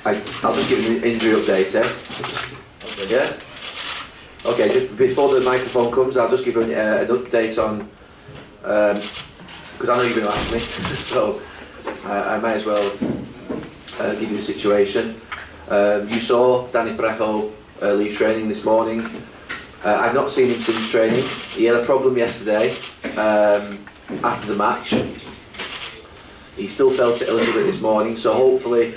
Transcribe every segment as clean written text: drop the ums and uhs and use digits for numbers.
I'll just give an injury update, Yeah? Okay, just before the microphone comes, I'll just give an update on, because I know you're going to ask me, so I might as well give you the situation. You saw Danny Parejo leave training this morning. I've not seen him since training. He had a problem yesterday after the match. He still felt it a little bit this morning, so hopefully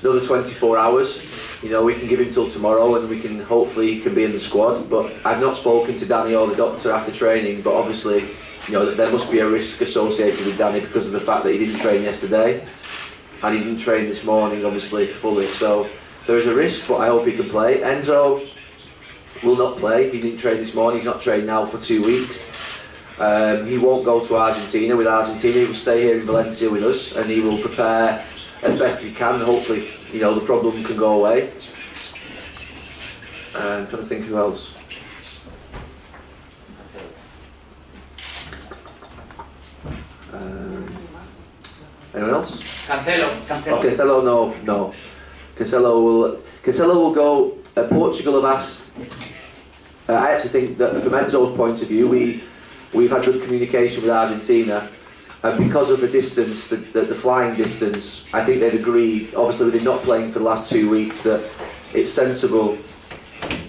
another 24 hours, we can give him till tomorrow and we can hopefully he can be in the squad. But I've not spoken to Danny or the doctor after training, but obviously there must be a risk associated with Danny because of the fact that he didn't train yesterday and he didn't train this morning obviously fully, so there is a risk, but I hope he can play. Enzo will not play. He didn't train this morning, he's not trained now for 2 weeks. He won't go to Argentina. With Argentina, he will stay here in Valencia with us and he will prepare as best he can and hopefully the problem can go away. I'm trying to think who else. Anyone else? Cancelo. Oh, Cancelo, no. Cancelo will go. Portugal have asked. I actually think that from Enzo's point of view, we've had good communication with Argentina, and because of the distance, the flying distance, I think they've agreed, obviously with him not playing for the last 2 weeks, that it's sensible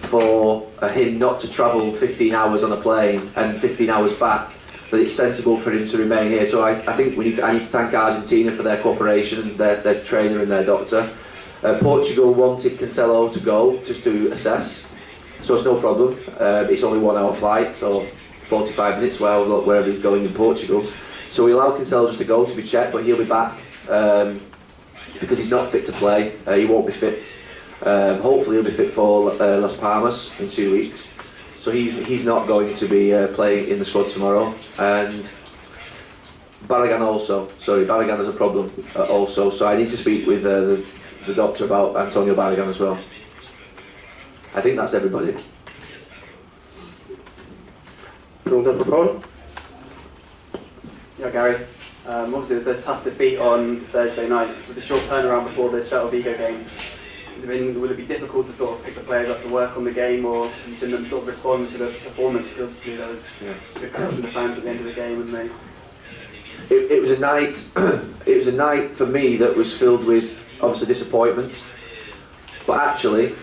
for him not to travel 15 hours on a plane and 15 hours back, that it's sensible for him to remain here. So I think I need to thank Argentina for their cooperation and their trainer and their doctor. Portugal wanted Cancelo to go just to assess, so it's no problem. It's only 1 hour flight, so 45 minutes wherever he's going in Portugal. So we allow Cancelo just to go to be checked, but he'll be back because he's not fit to play. He won't be fit. Hopefully he'll be fit for Las Palmas in 2 weeks. So he's not going to be playing in the squad tomorrow. And Barragan has a problem also. So I need to speak with the doctor about Antonio Barragan as well. I think that's everybody. Preguntas, por favor. Yeah, Gary. Obviously, it was a tough defeat on Thursday night with a short turnaround before the Celta Vigo game. Will it be difficult to sort of pick the players up to work on the game, or have you seen them sort of respond to the performance? Because obviously there was good crowds from the fans at the end of the game, and it was a night. It was a night for me that was filled with obviously disappointment, but actually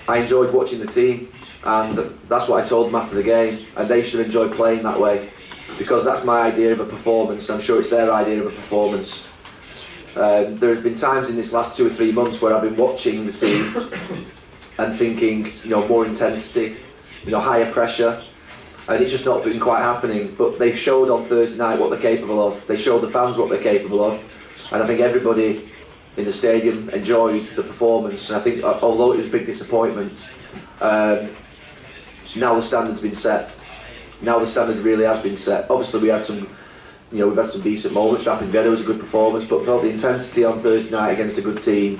I enjoyed watching the team, and that's what I told them after the game, and they should have enjoyed playing that way because that's my idea of a performance. I'm sure it's their idea of a performance. There have been times in this last 2 or 3 months where I've been watching the team and thinking, more intensity, higher pressure, and it's just not been quite happening. But they showed on Thursday night what they're capable of. They showed the fans what they're capable of, and I think everybody in the stadium enjoyed the performance. And I think, although it was a big disappointment, now the standard's been set. Now the standard really has been set. Obviously, we had some. We've had some decent moments. Rapid Vieira was a good performance, but for the intensity on Thursday night against a good team,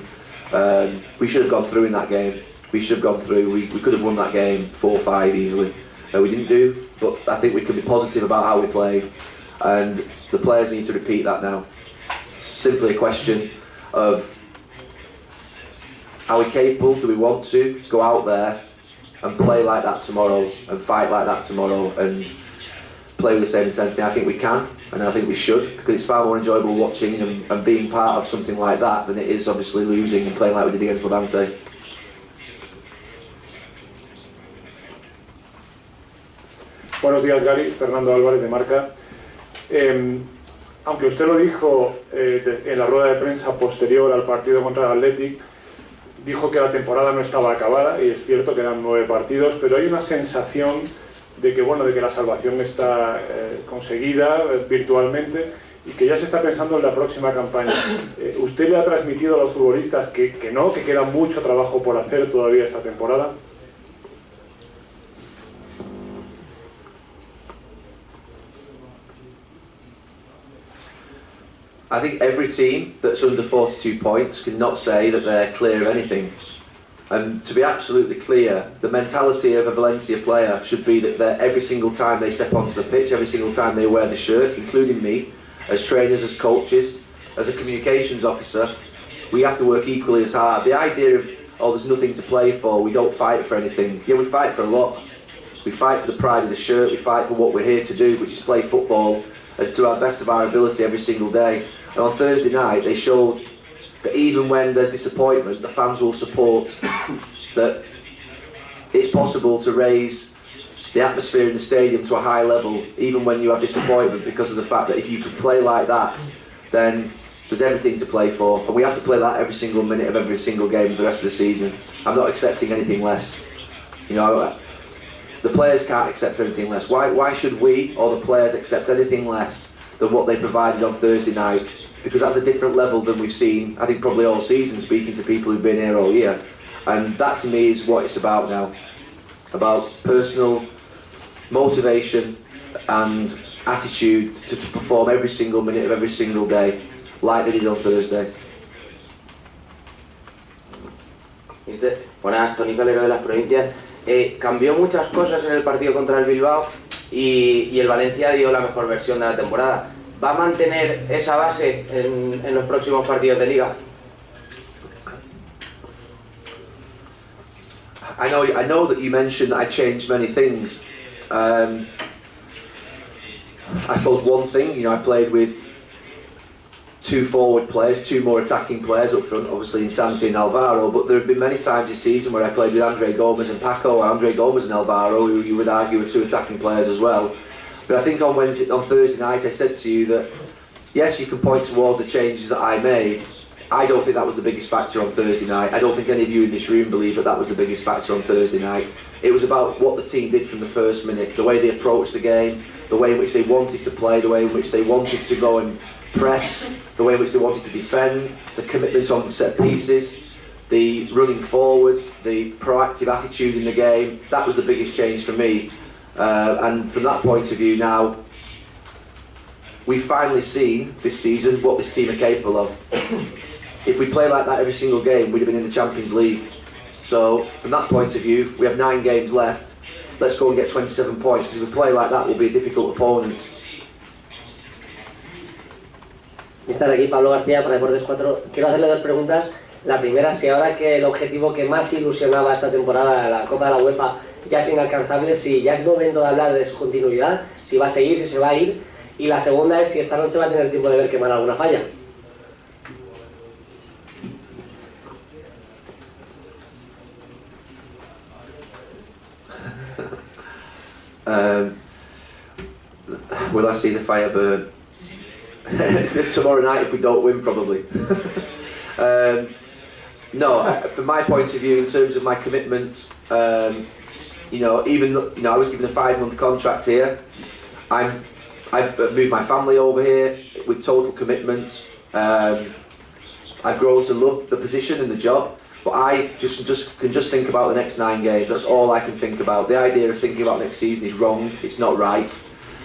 we should have gone through in that game. We should have gone through. We could have won that game 4-5 easily. We didn't do, but I think we can be positive about how we played, and the players need to repeat that now. It's simply a question of, are we capable? Do we want to go out there and play like that tomorrow and fight like that tomorrow and play with the same intensity? I think we can, and I think we should, because it's far more enjoyable watching and being part of something like that than it is obviously losing and playing like we did against Levante. Buenos días, Gary. Fernando Álvarez de Marca. Aunque usted lo dijo en la rueda de prensa posterior al partido contra el Athletic, dijo que la temporada no estaba acabada, y es cierto que eran 9 partidos, pero hay una sensación de que la salvación está conseguida virtualmente y que ya se está pensando en la próxima campaña. ¿Usted le ha transmitido a los futbolistas que queda mucho trabajo por hacer todavía esta temporada? I think every team that's under 42 points cannot say that they're clear of anything. And to be absolutely clear, the mentality of a Valencia player should be that every single time they step onto the pitch, every single time they wear the shirt, including me, as trainers, as coaches, as a communications officer, we have to work equally as hard. The idea of, oh, there's nothing to play for, we don't fight for anything. Yeah, we fight for a lot. We fight for the pride of the shirt, we fight for what we're here to do, which is play football to our best of our ability every single day. And on Thursday night, they showed that even when there's disappointment, the fans will support that it's possible to raise the atmosphere in the stadium to a high level, even when you have disappointment, because of the fact that if you can play like that, then there's everything to play for, and we have to play that every single minute of every single game of the rest of the season. I'm not accepting anything less. You know, the players can't accept anything less. Why should we or the players accept anything less than what they provided on Thursday night? Because that's a different level than we've seen, I think, probably all season, speaking to people who've been here all year. And that to me is what it's about now. About personal motivation and attitude to perform every single minute of every single day, like they did on Thursday. Buenas, Tony Calero de las Provincias. Cambió muchas cosas en el partido contra el Bilbao y el Valencia dio la mejor versión de la temporada. ¿Va a mantener esa base en los próximos partidos de Liga? I know that you mentioned that I changed many things. I suppose one thing, you know, I played with two forward players, two more attacking players up front, obviously in Santi and Alvaro, but there have been many times this season where I played with Andre Gomes and Paco, or Andre Gomes and Alvaro, who you would argue were two attacking players as well. But I think on Thursday night I said to you that yes, you can point towards the changes that I made. I don't think that was the biggest factor on Thursday night. I don't think any of you in this room believe that was the biggest factor on Thursday night. It was about what the team did from the first minute, the way they approached the game, the way in which they wanted to play, the way in which they wanted to go and press, the way in which they wanted to defend, the commitment on set pieces, the running forwards, the proactive attitude in the game. That was the biggest change for me. And from that point of view now, we've finally seen this season what this team are capable of. If we play like that every single game, we'd have been in the Champions League. So from that point of view, we have 9 games left. Let's go and get 27 points, because if we play like that, we'll be a difficult opponent. Estar aquí, Pablo García, para Deportes 4. Quiero hacerle 2 preguntas. La primera, si ahora que el objetivo que más ilusionaba esta temporada, la Copa de la UEFA, ya es inalcanzable, si ya es momento de hablar de su continuidad, si va a seguir, si se va a ir. Y la segunda es si esta noche va a tener tiempo de ver quemar alguna falla. Will I see the fire burn? Tomorrow night if we don't win, probably. No, from my point of view, in terms of my commitment, you know, I was given a 5-month contract here. I've moved my family over here with total commitment. I've grown to love the position and the job, but I can just think about the next 9 games. That's all I can think about. The idea of thinking about next season is wrong. It's not right.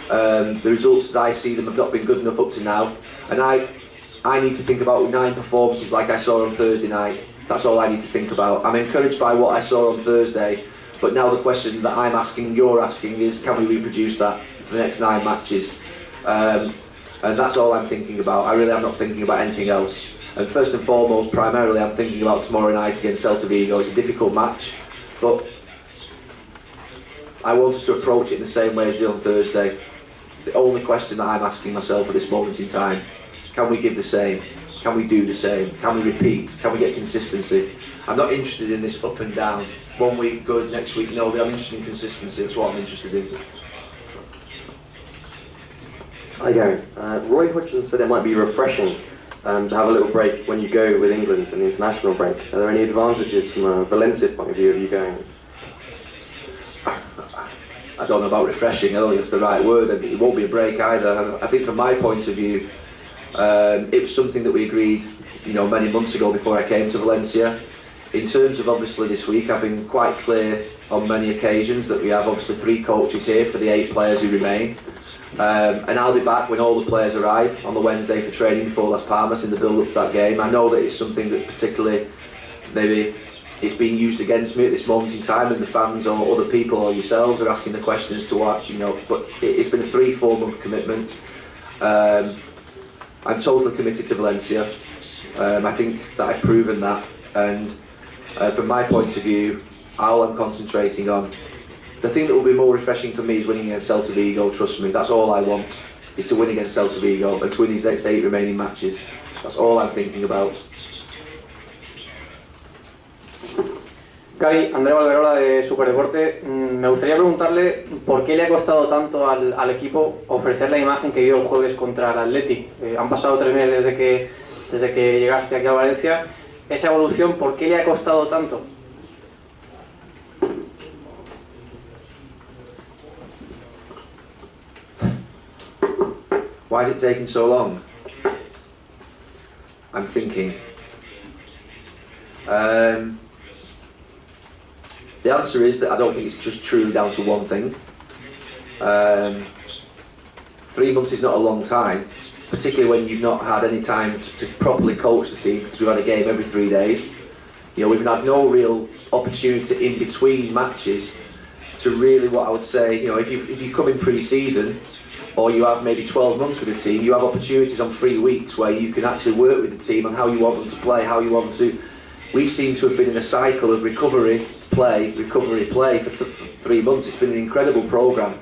The results as I see them have not been good enough up to now, and I need to think about 9 performances like I saw on Thursday night. That's all I need to think about. I'm encouraged by what I saw on Thursday, but now the question that I'm asking, you're asking, is can we reproduce that for the next 9 matches? And that's all I'm thinking about. I really am not thinking about anything else. And first and foremost, primarily, I'm thinking about tomorrow night against Celta Vigo. It's a difficult match, but I want us to approach it in the same way as we did on Thursday. It's the only question that I'm asking myself at this moment in time. Can we give the same? Can we do the same? Can we repeat? Can we get consistency? I'm not interested in this up and down. 1 week good, next week no. I'm interested in consistency. That's what I'm interested in. Hi Gary. Roy Hodgson said it might be refreshing to have a little break when you go with England in the international break. Are there any advantages from a Valencia point of view of you going? I don't know about refreshing. I don't think that's the right word. It won't be a break either. I think from my point of view, it was something that we agreed, you know, many months ago before I came to Valencia. In terms of obviously this week, I've been quite clear on many occasions that we have obviously 3 coaches here for the 8 players who remain. And I'll be back when all the players arrive on the Wednesday for training before Las Palmas in the build-up to that game. I know that it's something that particularly maybe it's being used against me at this moment in time, and the fans or other people or yourselves are asking the questions to what, you know, but it's been a 3-4 month commitment. I'm totally committed to Valencia. I think that I've proven that, and from my point of view, all I'm concentrating on, the thing that will be more refreshing for me is winning against Celta Vigo. Trust me, that's all I want, is to win against Celta Vigo and to win these next 8 remaining matches. That's all I'm thinking about. Gaby, Andrea Valverola de Superdeporte, me gustaría preguntarle por qué le ha costado tanto al equipo ofrecer la imagen que dio el jueves contra el Athletic. Han pasado 3 meses desde que llegaste aquí a Valencia. Esa evolución, ¿por qué le ha costado tanto? Why is it taking so long? I'm thinking. The answer is that I don't think it's just truly down to one thing. 3 months is not a long time, particularly when you've not had any time to properly coach the team, because we've had a game every 3 days. You know, we've had no real opportunity in between matches to really, what I would say, you know, if you come in pre-season, or you have maybe 12 months with the team, you have opportunities on 3 weeks where you can actually work with the team on how you want them to play, how you want them to do. We seem to have been in a cycle of recovery, play for 3 months. It's been an incredible programme.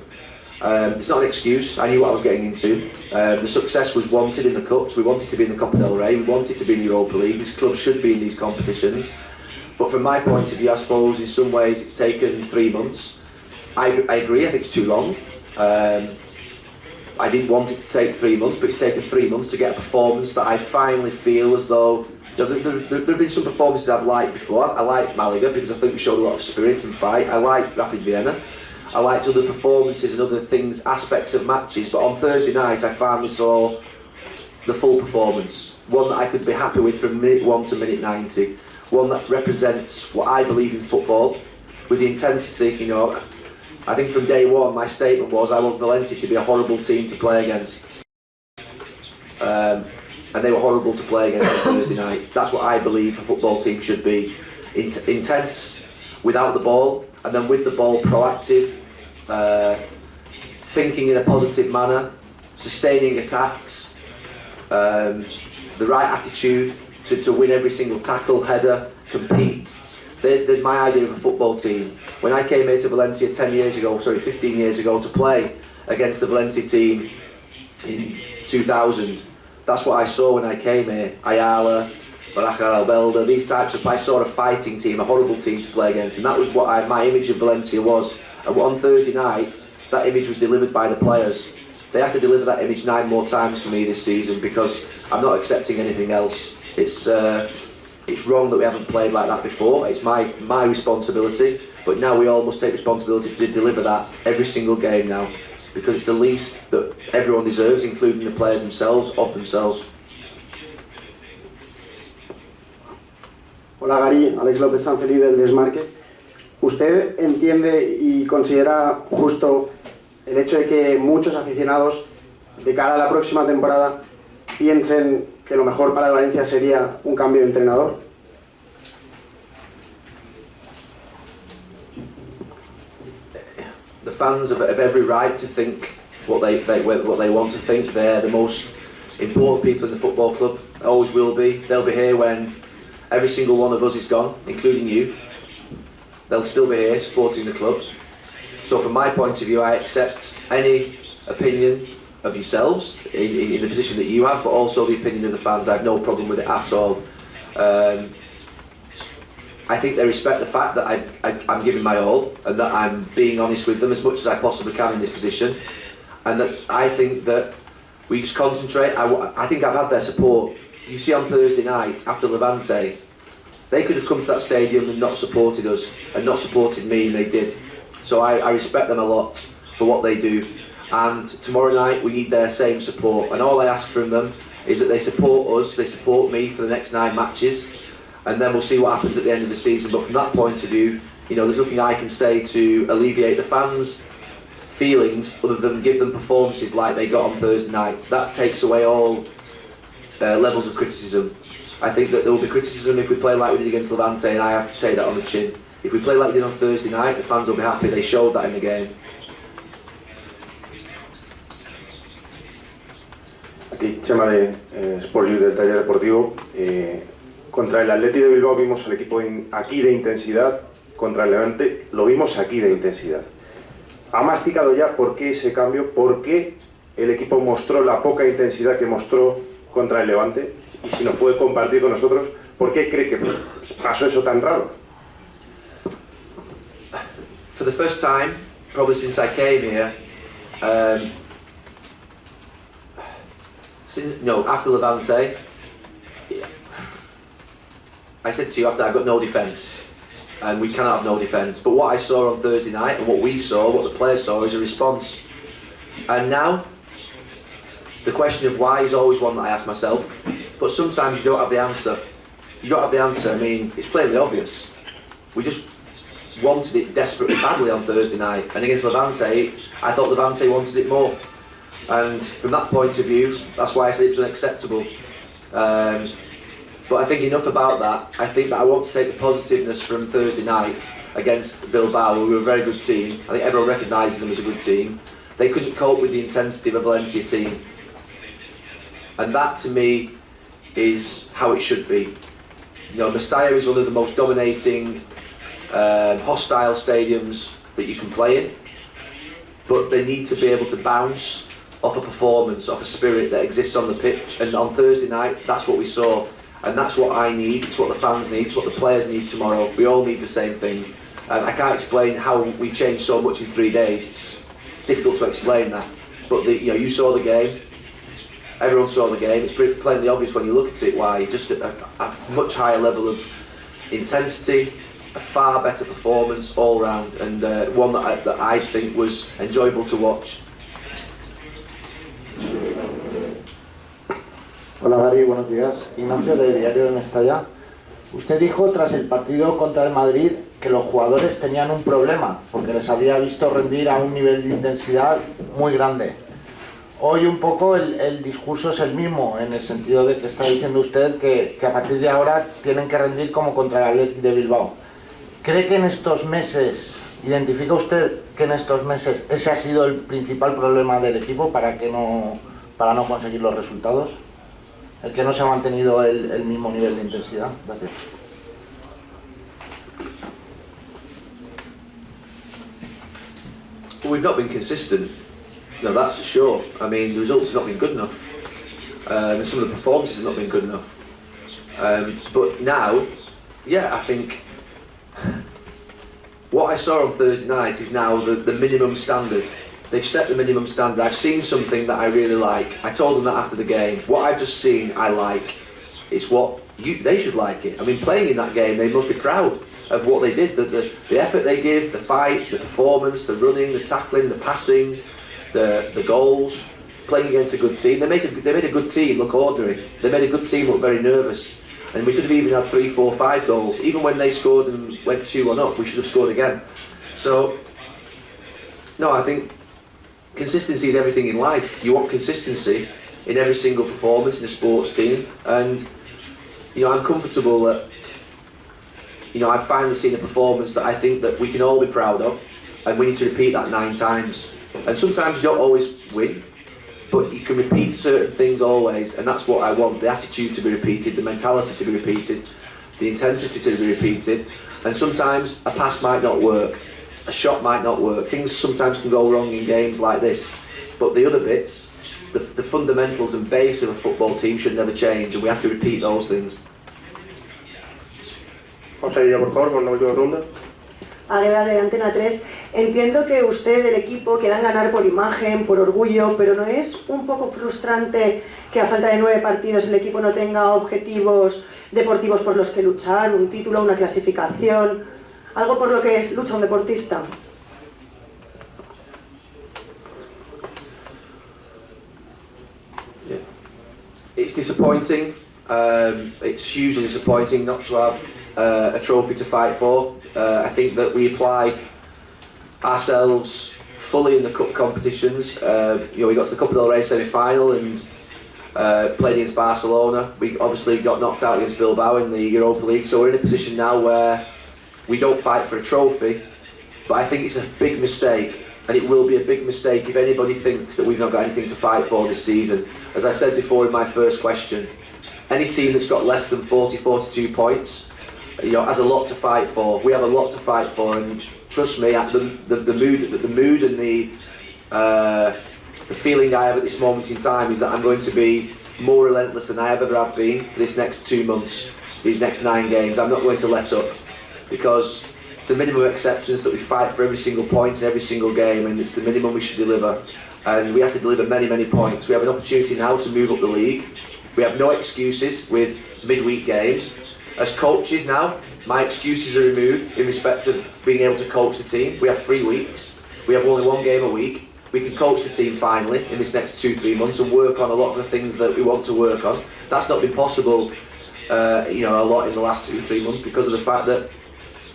It's not an excuse, I knew what I was getting into. The success was wanted in the Cups, we wanted to be in the Copa del Rey, we wanted to be in the Europa League. This club should be in these competitions. But from my point of view, I suppose in some ways it's taken 3 months. I agree, I think it's too long. I didn't want it to take 3 months, but it's taken 3 months to get a performance that I finally feel as though, you know, there have been some performances I've liked before. I liked Malaga because I think we showed a lot of spirit and fight. I liked Rapid Vienna. I liked other performances and other things, aspects of matches, but on Thursday night I finally saw the full performance. One that I could be happy with from minute 1 to minute 90. One that represents what I believe in football, with the intensity, you know. I think from day one my statement was I want Valencia to be a horrible team to play against. And they were horrible to play against on Thursday night. That's what I believe a football team should be. Intense without the ball, and then with the ball proactive, thinking in a positive manner, sustaining attacks, the right attitude to win every single tackle, header, compete. They're my idea of a football team. When I came here to Valencia 15 years ago to play against the Valencia team in 2000, that's what I saw when I came here. Ayala, Baraja Albelda, these types of, I saw a fighting team, a horrible team to play against, and that was what my image of Valencia was. And on Thursday night, that image was delivered by the players. They have to deliver that image 9 more times for me this season, because I'm not accepting anything else. It's wrong that we haven't played like that before. It's my responsibility, but now we all must take responsibility to deliver that every single game now, because it's the least that everyone deserves, including the players themselves, of themselves. Hola Gary, Alex López Sanfeliz del Desmarque. ¿Usted entiende y considera justo el hecho de que muchos aficionados de cara a la próxima temporada piensen que lo mejor para el Valencia sería un cambio de entrenador? The fans have every right to think what they want to think. They're the most important people in the football club, always will be. They'll be here when every single one of us is gone, including you. They'll still be here supporting the club. So from my point of view, I accept any opinion of yourselves in the position that you have, but also the opinion of the fans. I have no problem with it at all. I think they respect the fact that I'm giving my all, and that I'm being honest with them as much as I possibly can in this position, and that I think that we just concentrate. I think I've had their support. You see on Thursday night after Levante, they could have come to that stadium and not supported us and not supported me, and they did. So I respect them a lot for what they do, and tomorrow night we need their same support, and all I ask from them is that they support us, they support me for the next 9 matches, and then we'll see what happens at the end of the season. But from that point of view, you know, there's nothing I can say to alleviate the fans' feelings other than give them performances like they got on Thursday night. That takes away all levels of criticism. I think that there will be criticism if we play like we did against Levante, and I have to take that on the chin. If we play like we did on Thursday night, the fans will be happy. They showed that in the game. Aquí Chema de Sport Youth del taller deportivo. Contra el Athletic de Bilbao vimos al equipo aquí de intensidad, contra el Levante lo vimos aquí de intensidad. ¿Ha masticado ya por qué ese cambio? ¿Por qué el equipo mostró la poca intensidad que mostró contra el Levante? Y si nos puede compartir con nosotros, ¿por qué cree que pasó eso tan raro? For the first time, probably since I came here, after Levante, I said to you after, I've got no defence, and we cannot have no defence. But what I saw on Thursday night, and what we saw, what the players saw, is a response. And now, the question of why is always one that I ask myself, but sometimes you don't have the answer. You don't have the answer, I mean, it's plainly obvious. We just wanted it desperately badly on Thursday night, and against Levante, I thought Levante wanted it more. And from that point of view, that's why I said it was unacceptable. But I think enough about that. I think that I want to take the positiveness from Thursday night against Bilbao, who were a very good team. I think everyone recognises them as a good team. They couldn't cope with the intensity of a Valencia team. And that, to me, is how it should be. You know, Mestalla is one of the most dominating, hostile stadiums that you can play in. But they need to be able to bounce off a performance, off a spirit that exists on the pitch. And on Thursday night, that's what we saw. And that's what I need, it's what the fans need, it's what the players need tomorrow. We all need the same thing. I can't explain how we changed so much in 3 days. It's difficult to explain that. But you saw the game. Everyone saw the game. It's plainly obvious when you look at it why. Just a much higher level of intensity, a far better performance all round, and one that I think was enjoyable to watch. Hola Gary, buenos días. Ignacio de Diario de Mestalla. Usted dijo tras el partido contra el Madrid que los jugadores tenían un problema porque les había visto rendir a un nivel de intensidad muy grande. Hoy un poco el discurso es el mismo, en el sentido de que está diciendo usted que a partir de ahora tienen que rendir como contra el Athletic de Bilbao. ¿Cree que en estos meses, identifica usted que en estos meses ese ha sido el principal problema del equipo para no conseguir los resultados? El que no se ha mantenido el mismo nivel de intensidad. Gracias. Well, we've not been consistent. No, that's for sure. I mean, the results have not been good enough. And some of the performances have not been good enough. But now, yeah, I think what I saw on Thursday night is now the minimum standard. They've set the minimum standard. I've seen something that I really like. I told them that after the game. What I've just seen, I like. It's what they should like it. I mean, playing in that game, they must be proud of what they did. The effort they give, the fight, the performance, the running, the tackling, the passing, the goals. Playing against a good team. They made a good team look ordinary. They made a good team look very nervous. And we could have even had 3, 4, 5 goals. Even when they scored and went 2-1 up, we should have scored again. So, no, I think consistency is everything in life. You want consistency in every single performance in a sports team, and I'm comfortable that I've finally seen a performance that I think that we can all be proud of, and we need to repeat that 9 times. And sometimes you don't always win, but you can repeat certain things always, and that's what I want. The attitude to be repeated, the mentality to be repeated, the intensity to be repeated. And sometimes a pass might not work, a shot might not work. Things sometimes can go wrong in games like this, but the other bits, the fundamentals and base of a football team should never change, and we have to repeat those things. José, por favor, con la última ronda. Agueda de Antena 3. Entiendo que usted, el equipo, quieran ganar por imagen, por orgullo, pero ¿no es un poco frustrante que a falta de 9 partidos el equipo no tenga objetivos deportivos por los que luchar, un título, una clasificación, algo por lo que lucha un deportista? Yeah. It's disappointing. It's hugely disappointing not to have a trophy to fight for. I think that we applied ourselves fully in the cup competitions. We got to the Copa del Rey semi-final and played against Barcelona. We obviously got knocked out against Bilbao in the Europa League, so we're in a position now where we don't fight for a trophy, but I think it's a big mistake, and it will be a big mistake if anybody thinks that we've not got anything to fight for this season. as I said before in my first question, any team that's got less than 42 points, has a lot to fight for. We have a lot to fight for, and trust me, the mood and the feeling I have at this moment in time is that I'm going to be more relentless than I ever have been for this next 2 months, these next 9 games. I'm not going to let up, because it's the minimum acceptance that we fight for every single point in every single game, and it's the minimum we should deliver. And we have to deliver many, many points. We have an opportunity now to move up the league. We have no excuses with midweek games. As coaches now, my excuses are removed in respect of being able to coach the team. We have 3 weeks. We have only 1 game a week. We can coach the team finally in this next 2-3 months and work on a lot of the things that we want to work on. That's not been possible, a lot in the last 2-3 months because of the fact that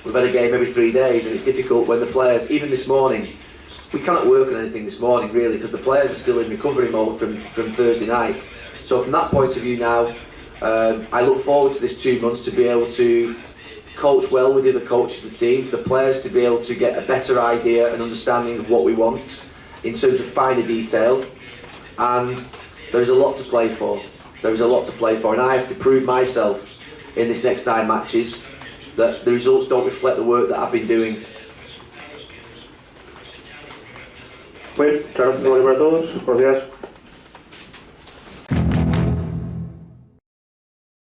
we've had a game every 3 days, and it's difficult when the players, even this morning, we cannot work on anything this morning really because the players are still in recovery mode from Thursday night. So from that point of view now, I look forward to this 2 months to be able to coach well with the other coaches of the team, for the players to be able to get a better idea and understanding of what we want in terms of finer detail, and there's a lot to play for. There is a lot to play for, and I have to prove myself in this next 9 matches that the results don't reflect the work that I've been doing. Pues, claro, para todos, buenos días.